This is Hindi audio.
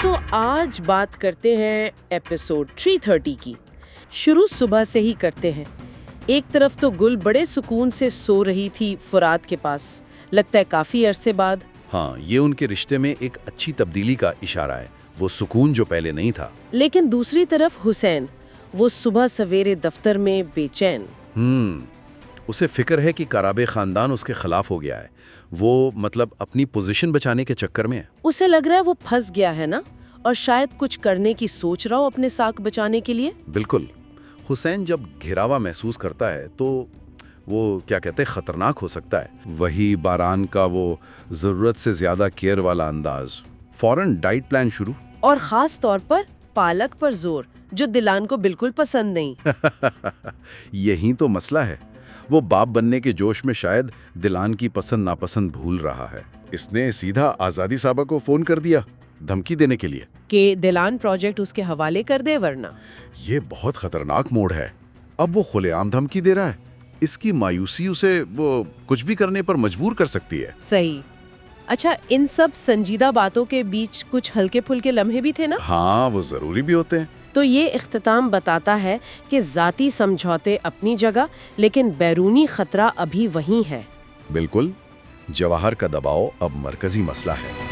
तो आज बात करते हैं एपिसोड 330 की। शुरू सुबह से ही करते हैं। एक तरफ तो गुल बड़े सुकून से सो रही थी फुरात के पास, लगता है काफी अरसे बाद। हाँ, ये उनके रिश्ते में एक अच्छी तब्दीली का इशारा है, वो सुकून जो पहले नहीं था। लेकिन दूसरी तरफ हुसैन, वो सुबह सवेरे दफ्तर में बेचैन। उसे फिक्र है कि कराबे खानदान उसके खिलाफ हो गया है। वो मतलब अपनी पोजीशन बचाने के चक्कर में है। उसे लग रहा है वो फंस गया है ना, और शायद कुछ करने की सोच रहा हो अपने साख बचाने के लिए। बिल्कुल। हुसैन जब घिरावा महसूस करता है तो वो क्या कहते हैं, खतरनाक हो सकता है। वही बारान का वो जरूरत से ज्यादा केयर वाला अंदाज, फौरन डाइट प्लान शुरू, और खास तौर पर पालक पर जोर, जो दिलान को बिल्कुल पसंद नहीं। यही तो मसला है। वो बाप बनने के जोश में शायद दिलान की पसंद नापसंद भूल रहा है। इसने सीधा आजादी साहबा को फोन कर दिया धमकी देने के लिए कि दिलान प्रोजेक्ट उसके हवाले कर दे, वरना। ये बहुत खतरनाक मोड़ है। अब वो खुलेआम धमकी दे रहा है। इसकी मायूसी उसे वो कुछ भी करने पर मजबूर कर सकती है। सही। अच्छा, इन सब संजीदा बातों के बीच कुछ हल्के फुल्के लम्हे भी थे ना? हाँ, वो जरूरी भी होते हैं। तो ये इख्तिताम बताता है कि जाती समझौते अपनी जगह, लेकिन बैरूनी खतरा अभी वहीं है। बिल्कुल। जवाहर का दबाव अब मरकजी मसला है।